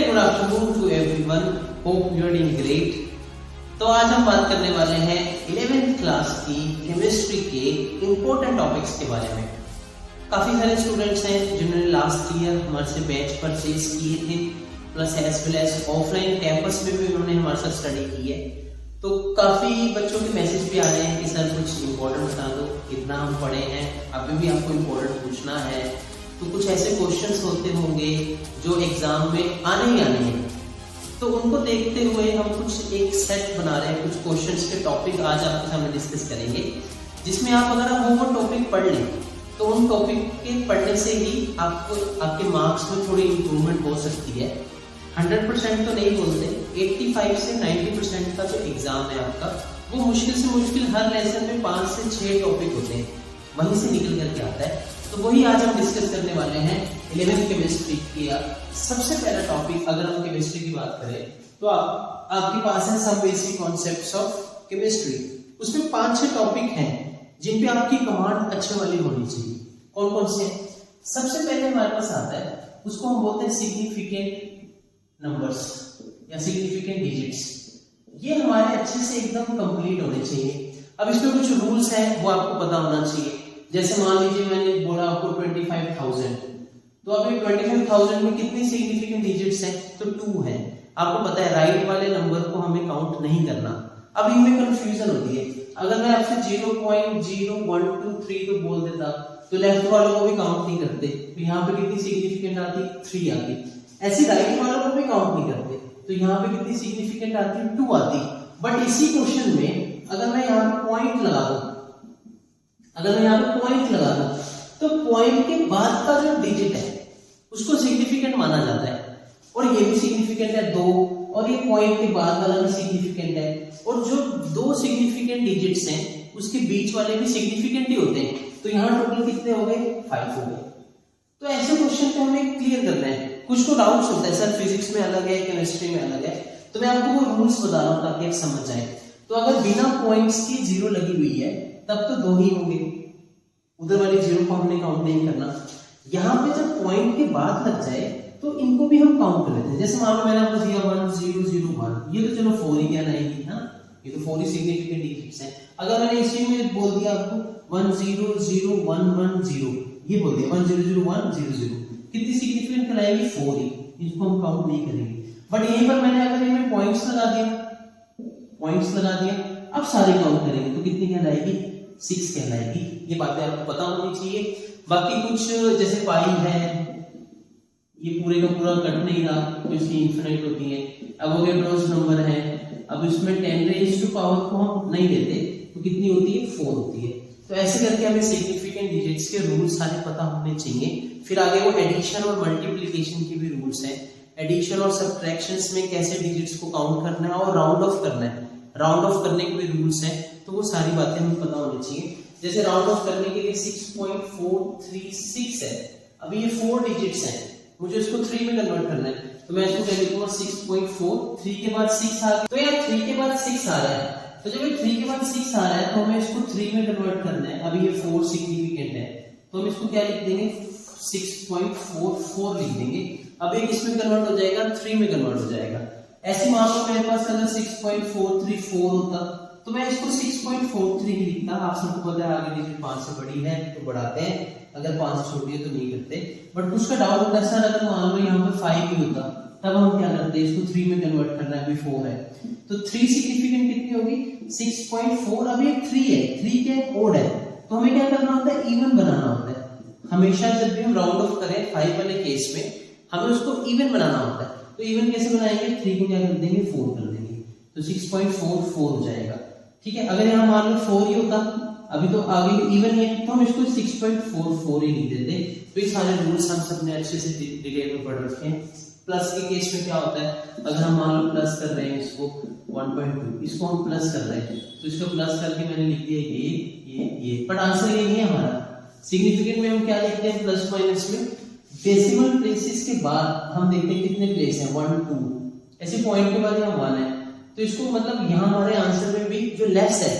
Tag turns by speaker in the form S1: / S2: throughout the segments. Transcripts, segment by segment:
S1: Good afternoon to everyone, hope you are doing great. तो आज हम बात करने वाले हैं 11th क्लास की केमिस्ट्री के इम्पोर्टेंट टॉपिक्स के बारे में। काफी सारे स्टूडेंट्स हैं जिन्होंने लास्ट ईयर हमारे से बैच परचेज किए थे, plus as well as offline campus में भी उन्होंने हमारे साथ स्टडी की है। तो काफी बच्चों के मैसेज भी आ रहे हैं कि सर कुछ इम्पोर्टेंट बता दो, कितना हम पढ़े हैं, अभी भी आपको इम्पोर्टेंट पूछना है। तो कुछ ऐसे क्वेश्चंस होते होंगे जो एग्जाम में आने ही आने हैं, तो उनको देखते हुए हम कुछ एक सेट बना रहे हैं, कुछ क्वेश्चंस के टॉपिक आज आपके सामने डिस्कस करेंगे, जिसमें आप अगर वो टॉपिक पढ़ लें तो उन टॉपिक के पढ़ने से ही आपको आपके मार्क्स में थोड़ी इम्प्रूवमेंट हो सकती है। 100% तो नहीं बोलते, 85 से 90% का जो एग्जाम है आपका, वो मुश्किल से मुश्किल हर लेसन में 5 से 6 टॉपिक होते हैं, वहीं से निकल करके आता है। तो वही आज हम डिस्कस करने वाले हैं 11th केमिस्ट्री की। सबसे पहला टॉपिक अगर हम केमिस्ट्री की बात करें तो आपके पास है some basic concepts of chemistry. उसमें 5-6 टॉपिक हैं जिन पे आपकी कमांड अच्छे वाली होनी चाहिए। कौन कौन से? सबसे पहले हमारे पास आता है, उसको हम बोलते हैं सिग्निफिकेंट नंबर्स या सिग्निफिकेंट डिजिट्स। ये हमारे अच्छे से एकदम कंप्लीट होने चाहिए। अब इसमें कुछ रूल्स हैं, वो आपको पता होना चाहिए। जैसे मान लीजिए मैंने बोला आपको 25,000, तो अभी 25,000 में कितनी सिग्निफिकेंट डिजिट्स हैं? तो 2 है। आपको पता है राइट वाले नंबर को हमें काउंट नहीं करना। अब इनमें कंफ्यूजन होती है। अगर मैं आपसे 0.0123 तो बोल देता तो लेफ्ट वालों को भी काउंट नहीं करते, तो यहाँ पे कितनी सिग्निफिकेंट आती? 3 आती। ऐसे राइट वालों को भी काउंट नहीं करते, तो यहाँ पे कितनी सिग्निफिकेंट आती? 2 आती। बट इसी क्वेश्चन में अगर मैं यहाँ पे पॉइंट लगा दूं, तो पॉइंट के बाद का जो डिजिट है उसको सिग्निफिकेंट माना जाता है, और ये भी सिग्निफिकेंट है 2, और ये पॉइंट के बाद वाला भी सिग्निफिकेंट है, और जो 2 सिग्निफिकेंट डिजिट्स हैं उसके बीच वाले भी सिग्निफिकेंट ही होते हैं। तो यहाँ टोटल कितने हो गए? 5 हो गए। तो ऐसे क्वेश्चन को हमें क्लियर करना है। कुछ तो डाउट्स होता है, सर फिजिक्स में अलग है, केमिस्ट्री में अलग है, तो मैं आपको वो रूल्स बता रहा हूँ ताकि आप समझ जाए। तो अगर बिना पॉइंट्स की 0 लगी हुई है तब तो 2 ही होंगे, उधर वाली 0 को हमने काउंट नहीं करना। यहाँ पे जब पॉइंट के बाद लग जाए तो इनको भी हम काउंट कर लेते हैं। जैसे मान लो मैंने आपको दिया 1 0 0 1, ये तो चलो 4 ही क्या नहीं, हाँ ये तो 4 ही सिग्निफिकेंट डिजिट्स हैं। अगर मैंने इसी में बोल दिया आपको 1 0 0 1 1 0, ये बोल दिया 1 0 0 1 0 0, कितनी सिग्निफिकेंट कराएगी? 4 ही, इसको हम काउंट नहीं करेंगे। बट यहीं पर मैंने अगर इनमें पॉइंट्स लगा दिया, अब सारे काउंट करेंगे तो कितनी कहलाएगी? 6 कहलाएगी। ये बातें आपको पता होनी चाहिए। बाकी कुछ जैसे पाई है, ये पूरे का पूरा कट नहीं रहा तो इसकी इन्फिनिट होती है। एवोगैड्रोस नंबर है, अब इसमें 10 रेज़ टू पावर को हम नहीं देते तो कितनी होती है? 4 होती है। तो ऐसे करके हमें सिग्निफिकेंट डिजिट्स के रूल्स सारे पता होने चाहिए। फिर आगे वो एडिशन और मल्टीप्लिकेशन के भी रूल्स हैं। एडिशन और सब्ट्रैक्शंस में कैसे डिजिट्स को काउंट करना है और राउंड ऑफ करना है, राउंड ऑफ करने के भी रूल्स हैं। तो वो सारी बातें हमें पता होनी चाहिए। जैसे राउंड ऑफ करने के लिए 6.436 है, अभी ये 4 डिजिट्स हैं, मुझे इसको 3 में कन्वर्ट करना है, तो मैं इसको क्या लिखूंगा? 6.4, 3 के बाद 6 आ गया, तो यार 3 के बाद 6 आ रहा है, तो जब ये 3 के बाद 6 आ रहा है तो हमें इसको 3 में कन्वर्ट करना है। अभी ये 4 सिग्निफिकेंट है, तो हम इसको क्या लिख देंगे? 6.44 लिख देंगे। अब ये किस में कन्वर्ट हो जाएगा? 3 में कन्वर्ट हो जाएगा। ऐसे मान लो मेरे पास अगर 6.434 होता तो मैं इसको 6.43 ही लिखता। आप सबको पता है आगे डिजिट 5 से बड़ी है तो बढ़ाते हैं, अगर 5 से छोटी है तो नहीं करते। बट कुछ का डाउट होता है, सर अगर मान लो यहाँ पे 5 ही होता तब हम क्या करते? इसको 3 में कन्वर्ट करना है, अभी 4 है, तो 3 सिग्निफिकेंट कितनी होगी? 6.4। अब ये 3 है, 3 क्या ओड है, तो हमें क्या करना होता है? इवन बनाना होता है। हमेशा जब भी हम राउंड ऑफ करें 5 वाले केस में हमें उसको इवन बनाना होता है। तो इवन कैसे बनाएंगे? 3 को क्या कर देंगे? 4 कर देंगे, तो 6.44 हो जाएगा। ठीक है। अगर यहाँ मान लो 4 ही होता, अभी तो आगे इवन है, तो हम इसको 6.44 ही लिख देते। तो ये सारे रूल्स हम सबने अच्छे से डिटेल में पढ़ रखे हैं। प्लस के केस में क्या होता है? अगर हम मान लो प्लस कर रहे हैं इसको 1.2, इसको हम प्लस कर रहे हैं, तो इसको प्लस करके मैंने लिख दिया ये, बट आंसर ये नहीं है हमारा। सिग्निफिकेंट में हम क्या लिखते हैं? प्लस माइनस में डेसिमल प्लेसेस के बाद हम देखते हैं कितने प्लेस हैं, 1 2, ऐसे पॉइंट के बाद यहाँ 1 है, तो इसको मतलब यहाँ हमारे आंसर में भी जो लेस है,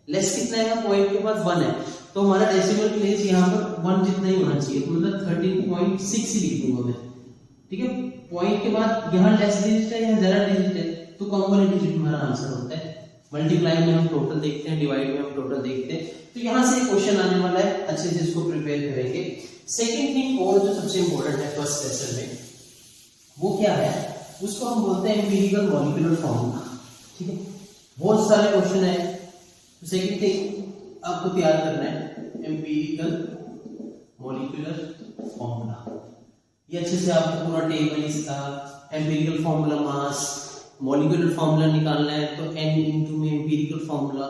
S1: लेस कितना है? पॉइंट के बाद 1 है, तो हमारा डेसिमल प्लेस यहाँ पर 1 जितना ही होना चाहिए, तो मतलब 13.6 ही लिख दूंगा मैं। ठीक है, पॉइंट के बाद यहाँ लेस डिजिट है या ज्यादा डिजिट है तो कम वाले डिजिट हमारा आंसर होता है। मल्टीप्लाई में हम टोटल देखते हैं, डिवाइड में हम टोटल देखते हैं। तो यहाँ से क्वेश्चन आने वाला है, अच्छे से इसको प्रिपेयर करेंगे। सेकेंड थिंग और जो सबसे इंपॉर्टेंट है फर्स्ट लेसन में वो क्या है, उसको हम बोलते हैं एम्पिरिकल मॉलिक्यूलर फॉर्मूला। ठीक है, बहुत सारे क्वेश्चन है। तो सेकेंड थिंग आपको तैयार करना है एम्पिरिकल मॉलिक्यूलर फॉर्मूला। ये अच्छे से आपको पूरा टेबल इसका empirical formula mass, molecular formula निकालना है तो n इंटू में एम्पिरिकल फॉर्मूला,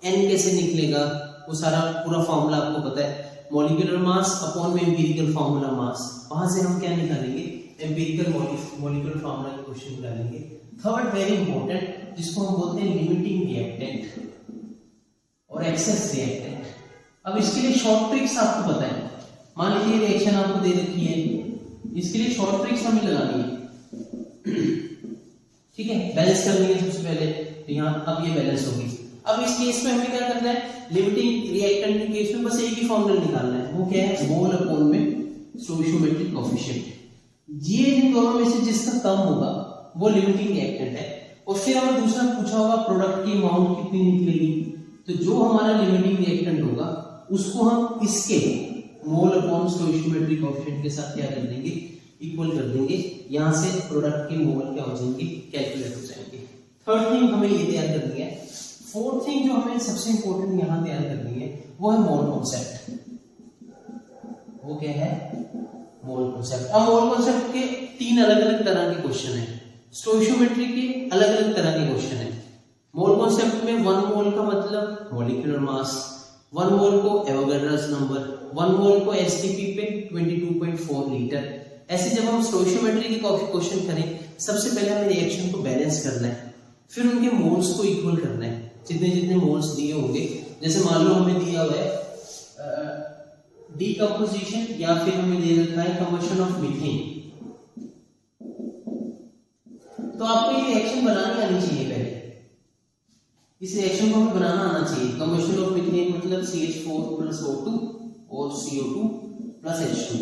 S1: n कैसे निकलेगा वो सारा पूरा फॉर्मूला आपको पता है। मॉलिक्यूलर मास अपॉन में एम्पिरिकल फॉर्मूला मास, वहां से हम क्या निकालेंगे, एम्पिरिकल मॉलिक्यूलर फॉर्मूला के क्वेश्चन निकालेंगे। थर्ड वेरी इंपॉर्टेंट, जिसको हम बोलते हैं लिमिटिंग रिएक्टेंट और एक्सेस रिएक्टेंट। अब इसके लिए शॉर्ट ट्रिक्स आपको पता है। मान लीजिए रिएक्शन आपको दे रखी है, इसके लिए शॉर्ट ट्रिक्स हमें लगानी है। ठीक है, बैलेंस करनी है सबसे पहले, तो यहाँ अब ये बैलेंस होगी। अब इस केस में हमें क्या करना है, लिमिटिंग रिएक्टेंट के केस में बस एक ही फॉर्मूला निकालना है, वो क्या है, मोल अपॉन में स्टोइकियोमेट्रिक कोएफिशिएंट। ये इन दोनों में से जिसका कम होगा वो लिमिटिंग रिएक्टेंट है। और फिर हमें दूसरा पूछा होगा प्रोडक्ट की अमाउंट कितनी निकलेगी, तो जो हमारा लिमिटिंग रिएक्टेंट होगा उसको हम इसके मोल अपॉन स्टोइकियोमेट्रिक कोएफिशिएंट के साथ क्या कर देंगे, इक्वल कर देंगे। यहाँ से प्रोडक्ट के मोल क्या हो जाएंगे, कैलकुलेट हो जाएंगे। थर्ड थिंग हमें ये तैयार करनी है। फोर्थ थिंग जो हमें सबसे इंपॉर्टेंट यहाँ तैयार करनी है वो है मोल कॉन्सेप्ट। वो क्या है, मोल कॉन्सेप्ट। अब मोल कॉन्सेप्ट के तीन अलग अलग तरह के क्वेश्चन है, स्टोइकियोमेट्री के अलग अलग तरह के क्वेश्चन है। मोल कॉन्सेप्ट में 1 मोल का मतलब मॉलिक्यूलर मास, 1 मोल को एवोगाड्रोस नंबर, 1 मोल को एसटीपी पे 22.4 लीटर। ऐसे जब हम स्टोइकियोमेट्री के क्वेश्चन करें, सबसे पहले हमें रिएक्शन को बैलेंस करना है, फिर उनके मोल्स को इक्वल करना है, जितने जितने मोल्स दिए होंगे। जैसे मान लो हमें दिया हुआ है डीकंपोजिशन, या फिर हमें दे रखा है कंबशन ऑफ मीथेन, तो आपको ये रिएक्शन बनानी आनी चाहिए। पहले इस रिएक्शन को हमें बनाना आना चाहिए। कंबशन ऑफ मीथेन मतलब CH4 + O2 और CO2 + H2।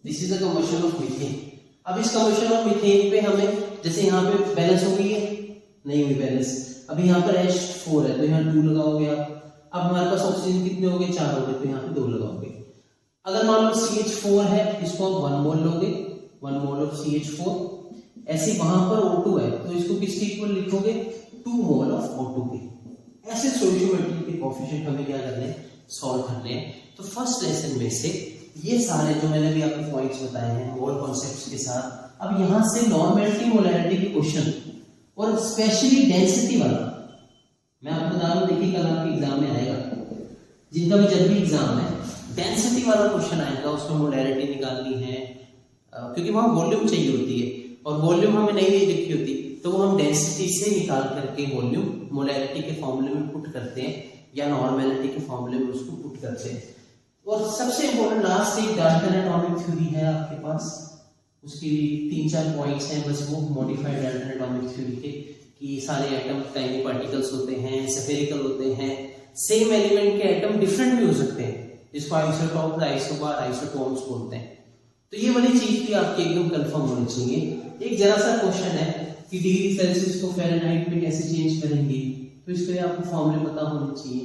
S1: This is the combustion of methane. अब इस कंबशन ऑफ मीथेन पे हमें, जैसे यहाँ पे बैलेंस हो गई है, नहीं हुई बैलेंस, अभी यहाँ पर H4 है तो यहाँ 2 लगाओगे आप। अब हमारे पास ऑक्सीजन कितने हो गए, 4 हो गए, तो यहाँ पे 2 लगाओगे। अगर मान लो CH4 है, इसको आप 1 मोल लोगे, 1 मोल ऑफ CH4। ऐसे वहां पर O2 है तो इसको किसके इक्वल लिखोगे, 2 मोल ऑफ O2 के। ऐसे स्टोइकियोमेट्री के कोएफिशिएंट हमें क्या करने हैं, सॉल्व करने हैं। तो फर्स्ट लेसन में से ये सारे जो मैंने भी आपको पॉइंट्स बताए हैं मोल कॉन्सेप्ट्स के साथ, अब यहाँ से नॉर्मेलिटी मोलैरिटी के क्वेश्चन और स्पेशली डेंसिटी वाला मैं आपको बता रहा हूँ। देखिए कल आपके एग्जाम में आएगा, जिनका भी जब भी एग्जाम है डेंसिटी वाला क्वेश्चन आएगा, उसमें मोलैरिटी निकालनी है, क्योंकि वहाँ वॉल्यूम चाहिए होती है और वॉल्यूम हमें नहीं लिखी होती, तो वो हम डेंसिटी से निकाल करके वॉल्यूम मोलैरिटी के फॉर्मूले में पुट करते हैं या नॉर्मेलिटी के फॉर्मूले में उसको पुट करते हैं। और सबसे इंपॉर्टेंट लास्ट एक डाल्टन एटॉमिक थ्योरी है आपके पास, उसकी 3-4 पॉइंट्स हैं बस, वो मॉडिफाइड डाल्टन एटॉमिक थ्योरी के, कि सारे एटम टाइनी पार्टिकल्स होते हैं, स्फेरिकल होते हैं, सेम एलिमेंट के एटम डिफरेंट भी हो सकते हैं, जिसको आइसोटॉप, आइसोबार, आइसोटोन्स बोलते हैं। तो ये वाली चीज भी आपकी एकदम कंफर्म होनी चाहिए। एक जरा सा क्वेश्चन है कि डिग्री सेल्सियस को फ़ारेनहाइट में कैसे चेंज करेंगे, तो इसके लिए आपको फॉर्मूले पता होने चाहिए।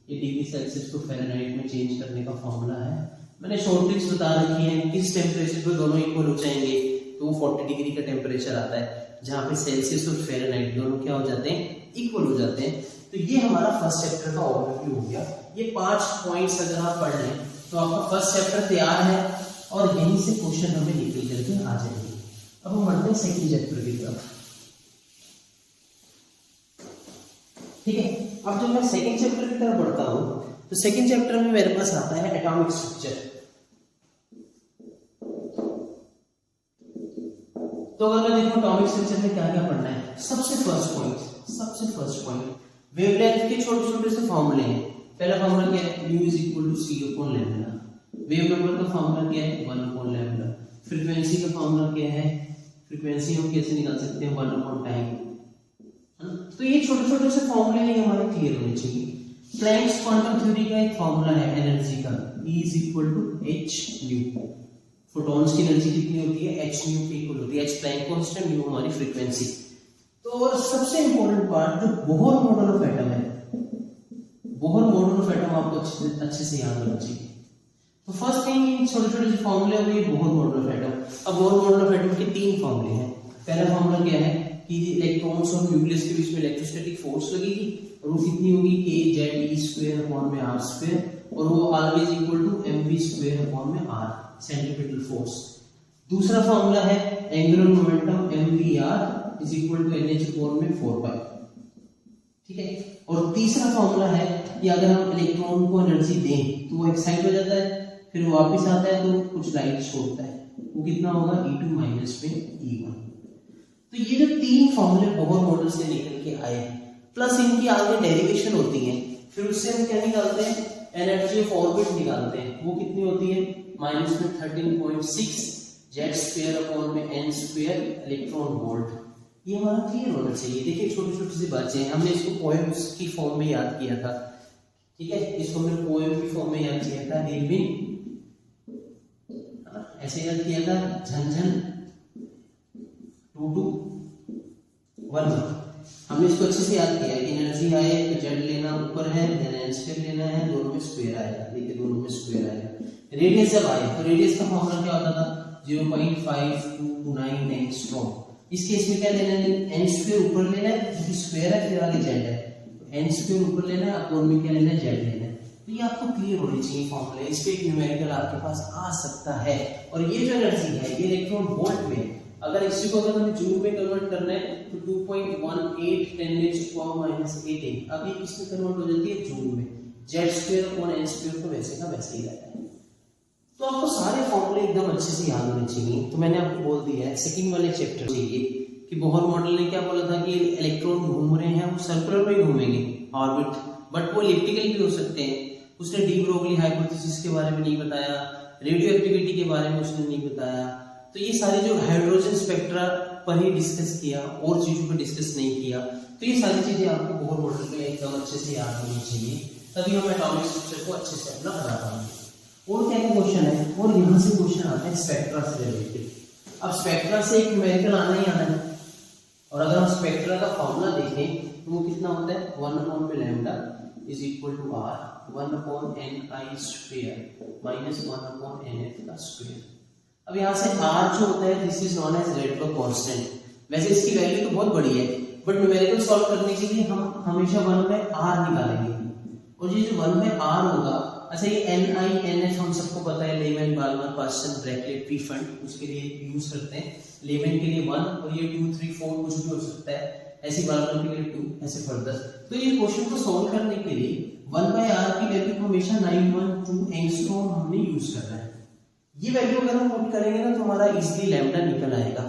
S1: ये डिग्री सेल्सियस को फ़ारेनहाइट में चेंज करने का फॉर्मूला है। मैंने शॉर्ट ट्रिक्स बता रखी है, किस टेम्परेचर पे दोनों इक्वल हो जाएंगे तो वो 40 डिग्री का टेम्परेचर आता है, जहाँ पे सेल्सियस और फ़ारेनहाइट दोनों क्या हो जाते हैं, इक्वल हो जाते हैं। तो ये हमारा फर्स्ट चैप्टर का ओवरव्यू हो गया। ये 5 पॉइंट्स अगर आप पढ़ लें तो आपका फर्स्ट चैप्टर तैयार है और यहीं से क्वेश्चन हमें निकल करके आ जाएंगे। अब हम बढ़ते हैं सेकंड चैप्टर की तरफ। ठीक है, अब जब मैं सेकंड चैप्टर की तरफ बढ़ता हूं तो सेकंड चैप्टर में मेरे पास आता है एटॉमिक स्ट्रक्चर। तो अगर मैं देखूं एटॉमिक स्ट्रक्चर में क्या क्या पढ़ना है, सबसे फर्स्ट पॉइंट वेवलेंथ के छोटे छोटे से फॉर्मूले हैं। पहला फॉर्मूला क्या है, mu = c/λ। वेव नंबर का फॉर्मूला क्या है, 1/λ। फ्रीक्वेंसी का फॉर्मूला क्या है, फ्रीक्वेंसी हम कैसे निकाल सकते हैं, 1/टाइम। तो ये छोटे छोटे से फॉर्मूले हैं हमारे क्लियर होने चाहिए। प्लैंक्स क्वांटम थ्योरी का एक फॉर्मूला है एनर्जी का, E = hν। फोटॉन्स की एनर्जी कितनी होती है, h न्यू के इक्वल होती है, h प्लैंक कांस्टेंट, न्यू हमारी फ्रीक्वेंसी। तो और सबसे इंपॉर्टेंट पार्ट जो बोहर मॉडल ऑफ एटम है, बोहर मॉडल ऑफ एटम आपको अच्छे से याद होना चाहिए। तो फर्स्ट थिंग छोटे छोटे जो फॉर्मूले होंगे बोहर मॉडल ऑफ एटम। अब बोहर मॉडल ऑफ एटम के 3 फॉर्मूले हैं। पहला फॉर्मूला क्या है कि इलेक्ट्रॉन्स और न्यूक्लियस के बीच में इलेक्ट्रोस्टैटिक फोर्स लगेगी और वो कितनी होगी, kZe²/r² और वो always equal to mv²/r centripetal force. दूसरा फॉर्मूला है angular momentum mvr is equal to nh/4π, ठीक है। और तीसरा फॉर्मूला है कि अगर हम इलेक्ट्रॉन को एनर्जी दें तो वो एक्साइट हो जाता है, फिर वापस आता है तो कुछ लाइट छोड़ता है, वो कितना होगा E2 माइनस में E1। तो ये जो 3 फॉर्मूले बोहर मॉडल से निकल के आए प्लस इनकी आगे डेरिवेशन होती है, फिर उससे हम क्या निकालते हैं, एनर्जी ऑफ ऑर्बिट निकालते हैं। वो कितनी होती है, माइनस में 13.6 Z²/n² इलेक्ट्रॉन वोल्ट। ये हमारा क्लियर होना चाहिए। देखिए छोटी छोटी सी बातें हैं, हमने इसको पोएम्स की फॉर्म में याद किया था, ठीक है, इसको हमने पोएम की फॉर्म में याद किया था। निर्विन ऐसे याद किया था, झंझन 2 to 1। हमने इसको अच्छे से याद किया कि एनर्जी आए तो जेड लेना ऊपर है, देन एन स्क्वायर लेना है, दोनों में स्क्वायर आएगा, देखिए दोनों में स्क्वायर आएगा। रेडियस जब आए तो रेडियस का फॉर्मूला क्या होता था, 0.529 एंगस्ट्रॉम। इस केस में क्या लेना है, एन स्क्वायर ऊपर लेना है क्योंकि स्क्वायर है, फिर आगे जेड है, एन स्क्वायर ऊपर लेना है, अपॉन में क्या लेना है, जेड लेना है। तो ये आपको क्लियर होनी चाहिए फॉर्मूला, इस पे एक न्यूमेरिकल आपके पास आ सकता है। और ये जो एनर्जी है ये इलेक्ट्रॉन वोल्ट में, अगर इसी को अगर हमें जूल में कन्वर्ट करना है तो 2.18 10⁻⁻⁸ अब ये किसमें कन्वर्ट हो जाती है, जूल में। Z²/n² तो वैसे का वैसे ही रहता है। तो आपको सारे फॉर्मूले एकदम अच्छे से याद होने चाहिए। तो मैंने आपको बोल दिया है सेकंड वाले चैप्टर चाहिए कि बोहर मॉडल ने क्या बोला था कि इलेक्ट्रॉन घूम रहे हैं, वो सर्कुलर में घूमेंगे ऑर्बिट, बट वो इलिप्टिकल भी हो सकते हैं। उसने डी ब्रोगली हाइपोथेसिस के बारे में नहीं बताया, रेडियो एक्टिविटी के बारे में उसने नहीं बताया। तो ये सारे जो हाइड्रोजन स्पेक्ट्रा पर ही डिस्कस किया, और चीजों पर डिस्कस नहीं किया। तो ये सारी चीजें आपको बोहर मॉडल में एकदम अच्छे से याद होनी चाहिए, तभी हम एटॉमिक स्ट्रक्चर को अच्छे से अपना बना पाएंगे। और क्या क्वेश्चन है, और यहाँ से क्वेश्चन आता है स्पेक्ट्रा से रिलेटेड। अब स्पेक्ट्रा से एक न्यूमेरिकल आना ही आना है, और अगर हम स्पेक्ट्रा का फॉर्मूला देखें तो वो कितना होता है, 1/λ is equal to r 1/ni² minus 1/nf²। अब यहाँ से r जो होता है this is known as Rydberg constant. वैसे इसकी वैल्यू तो बहुत बड़ी है, बट न्यूमेरिकल सॉल्व करने के लिए हम हमेशा 1/r निकालेंगे, और ये जो 1/r होगा, अच्छा ये ni nf हम सबको पता है, लेमैन बाल्मर पास्टन ब्रैकेट प्रीफंड, उसके लिए यूज करते हैं। लेमैन के लिए 1 और ये 2 3 4 कुछ भी हो सकता है, ऐसे बाल्मर के लिए 2, ऐसे फर्दर। तो ये क्वेश्चन को सॉल्व करने के लिए 1/r की वैल्यू को हमेशा 912 एंगस्ट्रॉम हमने यूज करना है। ये वैल्यू अगर हम पुट करेंगे ना तो हमारा इजीली लैम्डा निकल आएगा,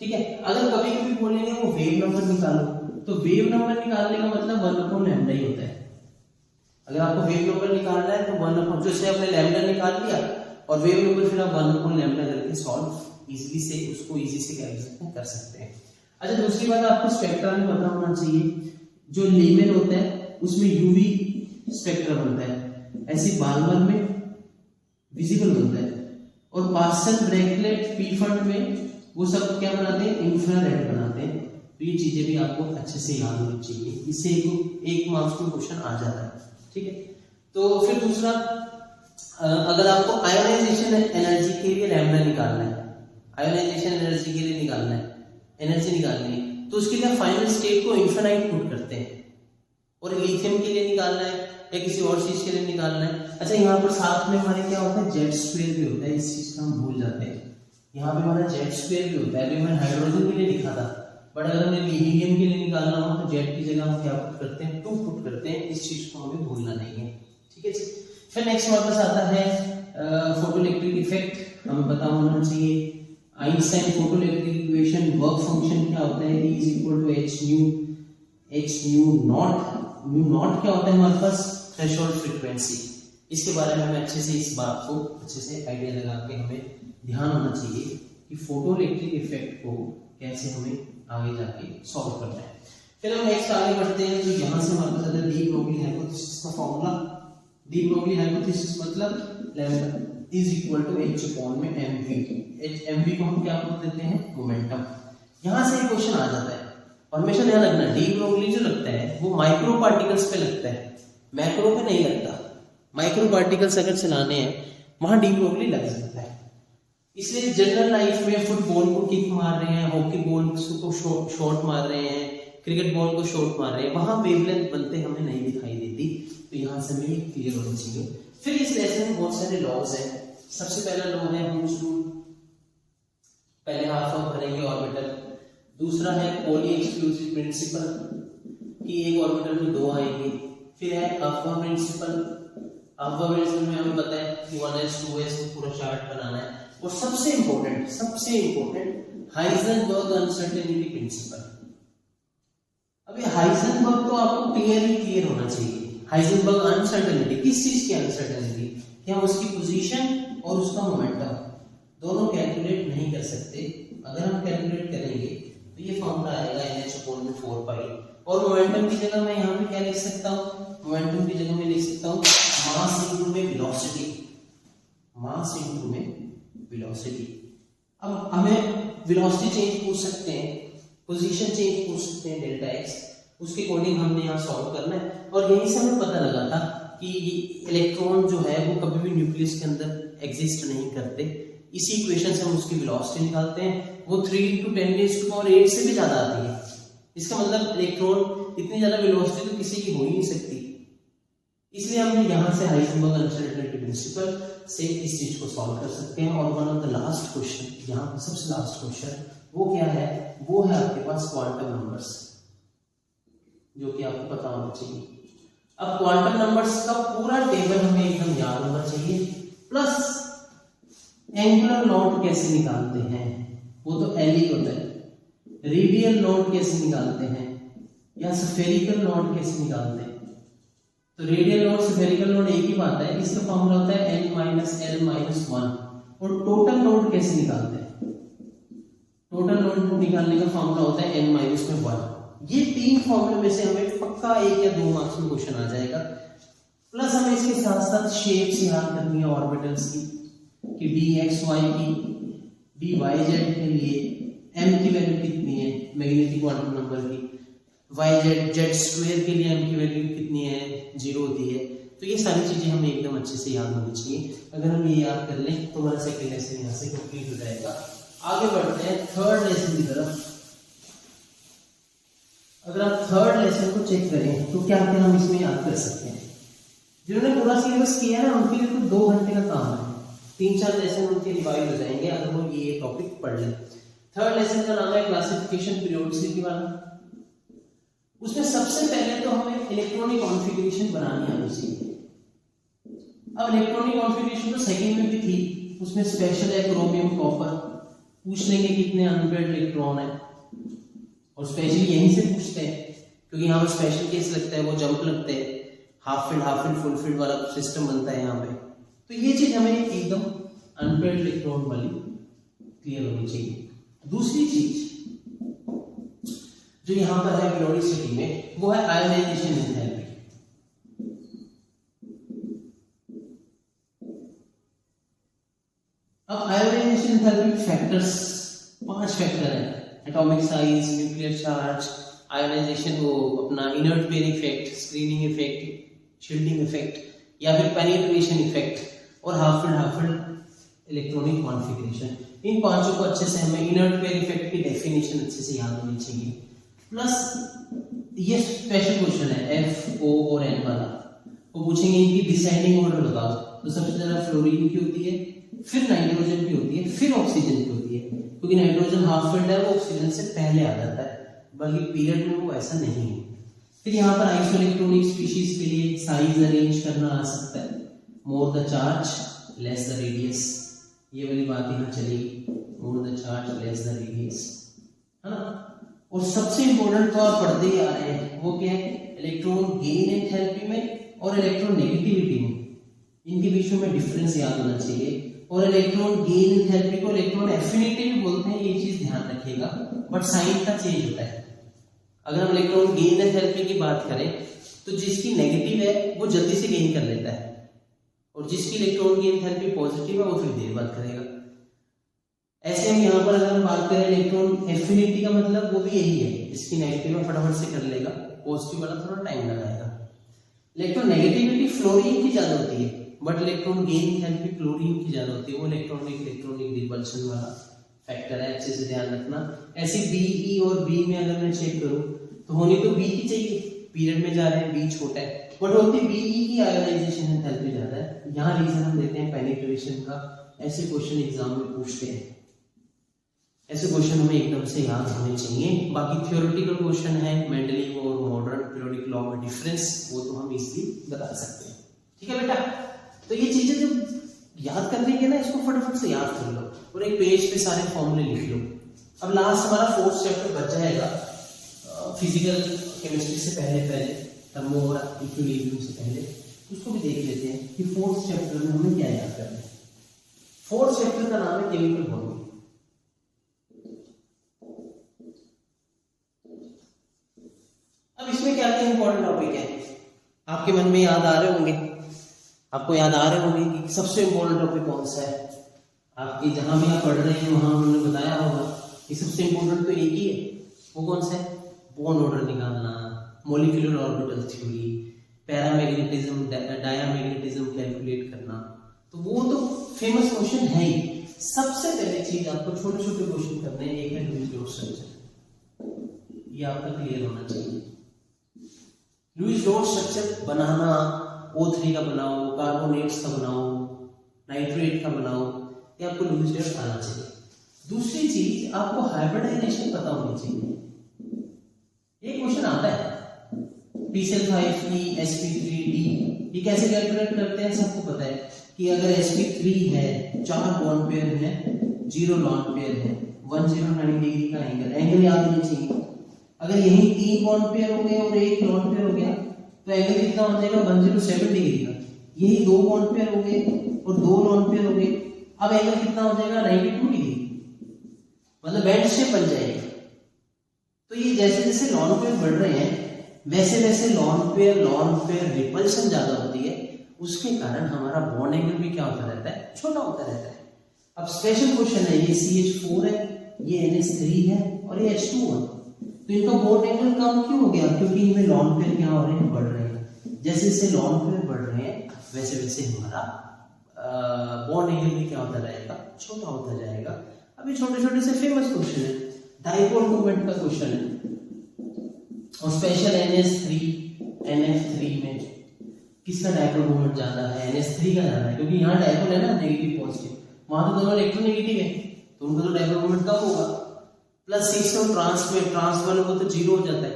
S1: ठीक है। अगर कभी कभी बोलेंगे वो वेव नंबर निकालो, तो वेव नंबर निकालने का मतलब 1/λ ही होता है। अगर आपको वेव नंबर निकालना है तो 1/, जैसे आपने लैम्डा निकाल लिया और वेव नंबर फिर आप 1/λ करके सॉल्व इजीली से उसको इजी से कर सकते हैं। अच्छा दूसरी बात आपको स्पेक्ट्रा में पता होना चाहिए, जो लेमैन होता है उसमें यूवी स्पेक्ट्रा बनता है, ऐसे बाल्मर में विजिबल बनता है, और पास्टन ब्रैकेट प्रीफंड में वो सब क्या बनाते हैं, इंफ्रारेड बनाते हैं। तो ये चीजें भी आपको अच्छे से याद होनी चाहिए, इससे एक मार्क्स में क्वेश्चन आ जाता है, ठीक है। तो फिर दूसरा, अगर आपको आयोनाइजेशन एनर्जी के लिए लैम्डा निकालना है, आयोनाइजेशन एनर्जी के लिए निकालना है, एनर्जी निकालनी है, तो उसके लिए फाइनल स्टेट को इन्फिनाइट पुट करते हैं, और लिथियम के लिए निकालना है या किसी और चीज के लिए निकालना है। अच्छा यहाँ पर साथ में हमारे क्या होता है, Z² भी होता है, इस चीज का हम भूल जाते हैं। यहाँ पे हमारा Z² भी होता है, अभी मैंने हाइड्रोजन के लिए लिखा था, बट अगर हमें हीलियम के लिए निकालना हो तो Z की जगह हम क्या पुट करते हैं, 2 पुट करते हैं। इस चीज को हमें भूलना नहीं है, ठीक है जी। फिर नेक्स्ट हमारे पास आता है फोटोइलेक्ट्रिक इफेक्ट, हमें पता होना चाहिए। Einstein photoelectric equation, work function क्या होता है, E is equal to h nu naught क्या होता है हमारे पास, थ्रेशोल्ड फ्रीक्वेंसी। इसके बारे में हमें अच्छे से इस बात को अच्छे से आइडिया लगा के हमें ध्यान होना चाहिए कि फोटोइलेक्ट्रिक इफेक्ट को कैसे हमें आगे जाके सॉल्व करना है। फिर हम नेक्स्ट आगे बढ़ते हैं, जो यहाँ से हमारे पास आता है डी ब्रोगली हाइपोथेसिस का फॉर्मूला। डी ब्रोगली हाइपोथेसिस मतलब lambda is equal to h upon में mv। mv को हम क्या बोल देते हैं, मोमेंटम। यहां से क्वेश्चन आ जाता है, और हमेशा ध्यान रखना डी ब्रोगली जो लगता है वो माइक्रो पार्टिकल्स पे लगता है, मैक्रो पे नहीं लगता। माइक्रो पार्टिकल्स अगर चलाने हैं वहां डी ब्रोगली लग सकता है। इसलिए जनरल लाइफ में फुटबॉल को किक मार रहे हैं, हॉकी बॉल को शॉट मार रहे हैं, क्रिकेट बॉल को शॉट मार रहे हैं, वहां वेवलेंथ बनते हमें नहीं दिखाई देती। तो यहां से हमें क्लियर होना चाहिए। फिर इस लेसन में बहुत सारे लॉज हैं। सबसे पहला लॉ है हुक्स रूल, पहले हाफ ऑफ भरेंगे ऑर्बिटल। दूसरा है पॉली एक्सक्लूसिव प्रिंसिपल कि एक ऑर्बिटल में दो आएंगे। फिर है अल्फा प्रिंसिपल। अल्फा प्रिंसिपल में हमें पता है कि 1s 2s को पूरा चार्ट बनाना है। और सबसे इंपॉर्टेंट हाइजेनबर्ग अनसर्टेनिटी प्रिंसिपल। अभी हाइजेनबर्ग तो आपको क्लियर होना चाहिए। हाइजेनबर्ग अनसर्टेनिटी, किस चीज की अनसर्टेनिटी, क्या उसकी पोजीशन और उसका मोमेंटम दोनों कैलकुलेट नहीं कर सकते। अगर हम कैलकुलेट करेंगे तो ये फॉर्मूला आएगा NH/4 पाई। और मोमेंटम की जगह मैं यहाँ पे क्या लिख सकता हूँ, मोमेंटम की जगह मैं लिख सकता हूँ मास इनटू में वेलोसिटी, मास इनटू में वेलोसिटी। अब हमें वेलोसिटी चेंज पूछ सकते हैं, पोजीशन चेंज पूछ सकते हैं डेल्टा x, उसके अकॉर्डिंग हमने यहाँ सॉल्व करना है। और यहीं से हमें पता लगा था कि इलेक्ट्रॉन जो है वो कभी भी न्यूक्लियस के अंदर एग्जिस्ट नहीं करते। इसी इक्वेशन से हम उसकी वेलोसिटी निकालते हैं, वो 3 × 10⁸ से भी ज्यादा आती है। इसका मतलब इलेक्ट्रॉन इतनी ज्यादा वेलोसिटी तो किसी की हो ही नहीं सकती। इसलिए हमने यहाँ से हाइजेनबर्ग अनसर्टेनिटी प्रिंसिपल से इस चीज को सॉल्व कर सकते हैं। और one of the last question, यहाँ पर सबसे लास्ट क्वेश्चन वो क्या है, वो है आपके पास क्वांटम नंबर्स, जो कि आपको पता होना चाहिए। अब क्वांटम नंबर्स का पूरा टेबल हमें एकदम याद होना चाहिए, प्लस एंगुलर नोट कैसे निकालते हैं, वो तो एल ही होता है। रेडियल नोट कैसे निकालते हैं, या स्फेरिकल नोट कैसे निकालते हैं। तो रेडियल नोट स्फेरिकल नोट एक ही बात है, इसका फॉर्मूला होता है n-l-1। और टोटल नोट कैसे निकालते हैं, टोटल नोट निकालने का फॉर्मूला होता है n-1। ये तीन फॉर्मूले में से हमें पक्का 1 या 2 मार्क्स में क्वेश्चन आ जाएगा। प्लस हमें इसके साथ साथ शेप्स याद करनी है ऑर्बिटल्स की, कि dxy की dyz के लिए m की वैल्यू कितनी है मैग्नेटिक क्वांटम नंबर की, yz z² के लिए m की वैल्यू कितनी है, 0 होती है। तो ये सारी चीजें हमें एकदम अच्छे से याद होनी चाहिए। अगर हम ये याद कर लें तो हमारा सेकंड लेसन यहाँ से कंप्लीट हो जाएगा। आगे बढ़ते हैं थर्ड लेसन की तरफ। अगर आप थर्ड लेसन को चेक करें तो क्या क्या हम इसमें याद कर सकते हैं। जिन्होंने पूरा सिलेबस किया है ना उनके लिए तो 2 घंटे का काम है, 3-4 लेसन उनके रिवाइज हो जाएंगे अगर वो ये टॉपिक पढ़ लें। थर्ड लेसन का नाम है क्लासिफिकेशन पीरियोडिसिटी वाला। उसमें सबसे पहले तो हमें इलेक्ट्रॉनिक कॉन्फ़िगरेशन बनानी आनी चाहिए। अब इलेक्ट्रॉनिक कॉन्फ़िगरेशन तो सेकंड में भी थी, उसमें स्पेशल है क्रोमियम कॉपर, पूछ लेंगे कितने अनपेयर्ड इलेक्ट्रॉन है, और स्पेशली यहीं से पूछते हैं क्योंकि यहाँ पर स्पेशल केस लगता है, वो जंप लगते हैं, हाफ फील्ड फुल फील्ड वाला सिस्टम बनता है यहाँ पे। तो ये चीज हमें एकदम अनपेयर्ड इलेक्ट्रॉन वाली क्लियर होनी चाहिए। दूसरी चीज जो यहाँ पर है पीरियोडिसिटी में, वो है आयोनाइजेशन एंथैल्पी। अब आयोनाइजेशन एंथैल्पी फैक्टर्स 5 फैक्टर हैं, atomic size, nuclear charge, ionisation, वो अपना inert pair effect, screening effect, shielding effect, या फिर पेनिट्रेशन इफेक्ट, और हाफ फील्ड इलेक्ट्रॉनिक कॉन्फ़िगरेशन। इन पांचों को अच्छे से हमें इनर्ट पेयर इफेक्ट की डेफिनेशन अच्छे से याद होनी चाहिए। प्लस ये स्पेशल क्वेश्चन है F, O और N वाला, वो पूछेंगे इनकी डिसेंडिंग ऑर्डर बताओ। तो सबसे ज्यादा फ्लोरीन की होती है, फिर नाइट्रोजन की होती है, फिर ऑक्सीजन की होती है, क्योंकि नाइट्रोजन हाफ फील्ड है, वो ऑक्सीजन से पहले आ जाता है, बल्कि पीरियड में वो ऐसा नहीं है। फिर यहाँ पर आइसोइलेक्ट्रॉनिक स्पीशीज के लिए साइज अरेंज करना आ सकता है, more the charge less the radius, ये वाली बात यहाँ चलेगी, more the charge less the radius, है ना। और सबसे इंपॉर्टेंट तो आप पढ़ते ही आ रहे हैं, वो क्या है, इलेक्ट्रॉन गेन एंथैल्पी में और इलेक्ट्रॉन नेगेटिविटी में, इनके बीच में डिफरेंस याद होना चाहिए। और इलेक्ट्रॉन गेन एंथैल्पी को इलेक्ट्रॉन एफिनिटी भी बोलते हैं, ये चीज ध्यान रखिएगा, बट साइन का चेंज होता है। अगर हम इलेक्ट्रॉन गेन एंथैल्पी की बात करें तो जिसकी नेगेटिव है वो जल्दी से गेन कर लेता है, और जिसकी इलेक्ट्रॉन की एंथैल्पी पॉजिटिव है वो फिर देर बाद करेगा। ऐसे हम यहाँ पर अगर हम बात करें इलेक्ट्रॉन एफिनिटी का मतलब वो भी यही है, इसकी नेगेटिव में फटाफट से कर लेगा, पॉजिटिव वाला थोड़ा टाइम लगाएगा। इलेक्ट्रॉन नेगेटिविटी फ्लोरीन की ज्यादा होती है, but electron gain enthalpy chlorine की ज्यादा होती है, वो इलेक्ट्रॉनिक रिपल्शन वाला फैक्टर है, अच्छे से ध्यान रखना। ऐसे बी, ई और बी में अगर मैं चेक करूं तो होनी तो बी की चाहिए, पीरियड में जा रहे हैं, बी छोटा है, बट होती बी, ई की आयोनाइजेशन एंथैल्पी ज्यादा है। यहाँ रीजन हम देते हैं पेनिट्रेशन का। ऐसे क्वेश्चन एग्जाम में पूछते हैं, ऐसे क्वेश्चन हमें एकदम से याद होने चाहिए। बाकी थ्योरेटिकल क्वेश्चन है मेंडलीव और मॉडर्न पीरियोडिक लॉ में डिफरेंस, वो तो हम इजीली बता सकते हैं। ठीक है बेटा, तो ये चीजें जो याद करनी है ना, इसको फटाफट से याद कर लो और एक पेज पे सारे फॉर्मूले लिख लो। अब लास्ट हमारा 4th चैप्टर बच जाएगा, फिजिकल केमिस्ट्री से पहले थर्मो और इक्विलिब्रियम से पहले उसको भी देख लेते हैं कि 4th चैप्टर में हमें क्या याद करना है। 4th चैप्टर का नाम है केमिकल बॉन्डिंग। अब इसमें क्या क्या इंपॉर्टेंट टॉपिक है आपके मन में याद आ रहे होंगे, आपको याद आ रहे होंगे कि सबसे इंपॉर्टेंट टॉपिक कौन सा है। आपकी जहां भी आप पढ़ रहे हैं वहां उन्होंने बताया होगा कि सबसे इंपॉर्टेंट तो एक ही है, वो कौन सा है, बॉन्ड ऑर्डर निकालना, molecular orbital theory, paramagnetism, diamagnetism calculate करना। तो वो तो फेमस क्वेश्चन है ही। सबसे पहले चीज आपको छोटे छोटे क्वेश्चन करने हैं। एक है लुईस डॉट स्ट्रक्चर, ये आपका क्लियर होना चाहिए। लुईस डॉट स्ट्रक्चर बनाना, O3 का बनाओ, कार्बोनेट्स का बनाओ, नाइट्रेट का बनाओ, ये आपको लुईस डॉट आना चाहिए। दूसरी चीज आपको हाइब्रिडाइजेशन पता होनी चाहिए। ये क्वेश्चन आता है PCl5E sp3d, ये कैसे कैलकुलेट करते हैं सबको पता है कि अगर sp3 है, 4 बॉन्ड पेयर है, 0 लॉन पेयर है, 109 डिग्री का एंगल याद होना चाहिए। अगर यही 3 बॉन्ड पेयर हो गए और 1 लॉन पेयर हो गया तो एंगल कितना हो जाएगा, 107 डिग्री का। यही 2 बॉन्ड पेयर हो गए और 2 लॉन पेयर हो गए, अब एंगल कितना हो जाएगा, 92 डिग्री, मतलब बेंड शेप बन जाएगी। तो ये जैसे जैसे लॉन पेयर बढ़ रहे हैं वैसे वैसे लॉन पेयर रिपल्शन ज्यादा होती है, उसके कारण हमारा बॉन्ड एंगल भी क्या होता रहता है, छोटा होता रहता है। अब स्पेशल क्वेश्चन है, ये CH4 है, ये NH3 है और ये H2 है, तो इनका बॉन्ड एंगल कम क्यों हो गया, क्योंकि इनमें लॉन पेयर क्या हो रहे हैं, बढ़ रहे हैं। जैसे जैसे लॉन पेयर बढ़ रहे हैं वैसे वैसे हमारा बॉन्ड एंगल भी क्या होता जाएगा, छोटा होता जाएगा। अभी छोटे छोटे से फेमस क्वेश्चन है, डाइपोल मोमेंट का क्वेश्चन है, और स्पेशल NH3 में किसका डाइपोल मोमेंट ज्यादा है, NH3 का ज्यादा है, क्योंकि यहाँ डाइपोल है ना, नेगेटिव पॉजिटिव, वहां तो दोनों इलेक्ट्रोनेगेटिव है तो उनका तो डाइपोल मोमेंट कम होगा। प्लस सिस और ट्रांस वालों को तो 0 हो जाता है,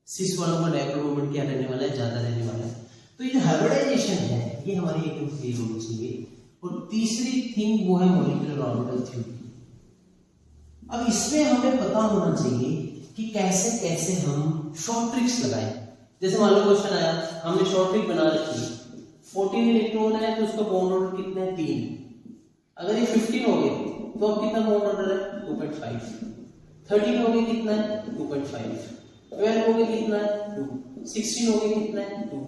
S1: सिस वालों का डाइपोल मोमेंट क्या रहने वाला है, ज्यादा रहने वाला है। तो ये हाइब्रिडाइजेशन है, ये हमारी एकदम क्लियर होनी चाहिए। और तीसरी थिंग वो है मॉलिक्यूलर ऑर्बिटल थ्योरी। अब इसमें हमें पता होना चाहिए कि कैसे कैसे हम शॉर्ट ट्रिक्स लगाएं। जैसे मान लो क्वेश्चन आया, हमने शॉर्ट ट्रिक बना रखी है, 14 इलेक्ट्रॉन है तो उसका बॉन्ड ऑर्डर कितना है, 3। अगर ये 15 हो गए तो अब कितना बॉन्ड ऑर्डर है, 2.5। 13 हो गए कितना है, 2.5। 12 हो गए कितना है, 2। 16 हो गए कितना है, 2।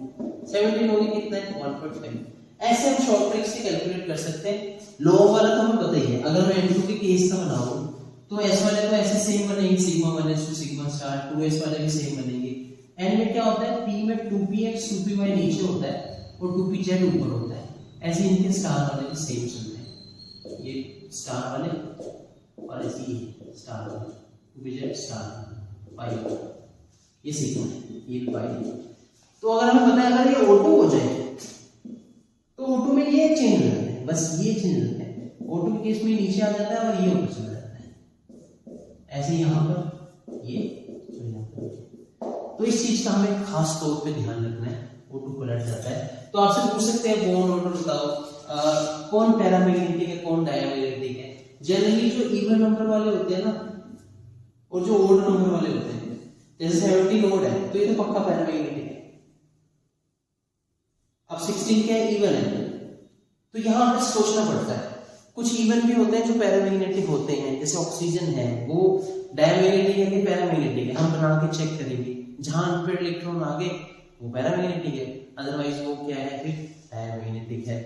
S1: 17 हो गए कितना है, 1.5। ऐसे हम शॉर्ट ट्रिक से कैलकुलेट कर सकते हैं। लॉन्ग वाला तो हमें पता ही है, अगर मैं N2 के केस का बनाऊं तो S वाले तो ऐसे सेम बनेंगे, sigma 1s to sigma star, 2s वाले भी सेम बनेंगे। N में क्या होता है, P में 2px 2py नीचे होता है और 2pz ऊपर होता है। ऐसे इनके स्टार वाले भी सेम चलते हैं, ये स्टार वाले और ऐसे ये स्टार वाले, 2pz स्टार पाई, ये सिग्मा है, ये पाई। तो अगर हमें पता है अगर ये O2 हो जाए तो O2 में ये चेंज हो जाता है, बस ये चेंज होता है। O2 के केस में नीचे आ जाता है और ये ऊपर चला जाता है, ऐसे यहाँ पर ये चल जाता है। तो इस चीज का हमें खास तौर पे ध्यान रखना है, O2 पलट जाता है। तो आपसे पूछ सकते हैं बॉन्ड ऑर्डर बताओ, कौन पैरामैग्नेटिक है कौन डायमैग्नेटिक है। जनरली जो इवन नंबर वाले होते हैं ना और जो ओड नंबर वाले होते हैं, जैसे 17 ओड है तो ये तो पक्का पैरामैग्नेटिक है। अब 16 क्या है, इवन है, तो यहाँ हमें सोचना पड़ता है। कुछ इवन भी होते हैं जो पैरामैग्नेटिक होते हैं, जैसे ऑक्सीजन है वो डायमैग्नेटिक है कि पैरामैग्नेटिक है, हम बना के चेक करेंगे। जहां अनपेड इलेक्ट्रॉन आ गए वो पैरामैग्नेटिक है, अदरवाइज वो क्या है फिर है, मैग्नेटिक है,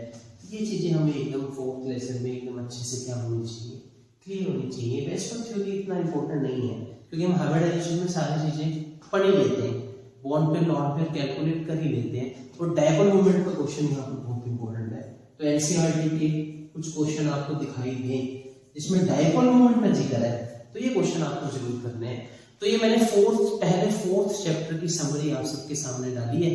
S1: ये चीजें हमें एकदम फोर्थ लेसन में एकदम अच्छे से क्या होनी चाहिए, क्लियर होनी चाहिए। बेस्ट ऑफ थ्योरी इतना इंपॉर्टेंट नहीं है क्योंकि हम हाइब्रिडाइजेशन में सारी चीजें पढ़ ही लेते हैं, बॉन्ड पे लॉन्ड पे कैलकुलेट कर ही लेते हैं। और डायपोल मोमेंट का क्वेश्चन यहाँ पर बहुत इंपॉर्टेंट है, तो एनसीईआरटी के कुछ क्वेश्चन आपको दिखाई दें जिसमें डायपोल मोमेंट का जिक्र है, तो ये क्वेश्चन आपको जरूर करने हैं। तो ये मैंने पहले फोर्थ चैप्टर की समरी आप सबके सामने डाली है।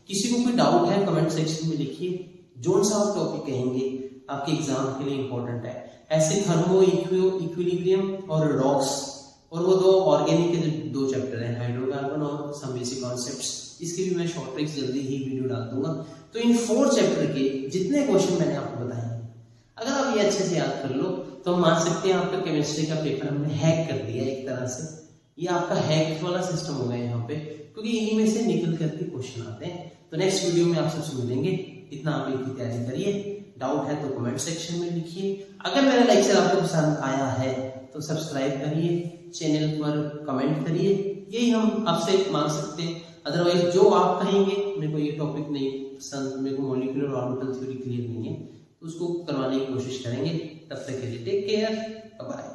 S1: किसी को कोई डाउट है कमेंट सेक्शन में लिखिए, जो सा आप टॉपिक कहेंगे आपके एग्जाम के लिए इंपॉर्टेंट है। ऐसे थर्मो इक्विलिब्रियम और रॉक्स और वो दो ऑर्गेनिक के दो चैप्टर हैं, हाइड्रोकार्बन और सम बेसिक कॉन्सेप्ट्स, इसके भी मैं शॉर्ट ट्रिक्स जल्दी ही वीडियो डाल दूंगा। तो इन 4 चैप्टर के जितने क्वेश्चन मैंने आपको बताए हैं, अगर आप ये अच्छे से याद कर लो तो हम मान सकते हैं आपका केमिस्ट्री का पेपर हमने हैक कर दिया एक तरह से। ये आपका हैक वाला सिस्टम हो गया यहाँ पे, क्योंकि इन्हीं में से निकल करके क्वेश्चन आते हैं। तो नेक्स्ट वीडियो में आप सबसे मिलेंगे, इतना आप इनकी तैयारी करिए। डाउट है तो कमेंट सेक्शन में लिखिए। अगर मेरा लेक्चर आपको पसंद आया है तो सब्सक्राइब करिए, चैनल पर कमेंट करिए, यही हम आपसे मांग सकते हैं। अदरवाइज जो आप कहेंगे मेरे को ये टॉपिक नहीं पसंद, मेरे को मॉलिक्यूलर ऑर्बिटल थ्योरी क्लियर नहीं है, तो उसको करवाने की कोशिश करेंगे। तब तक के लिए टेक केयर, बाय।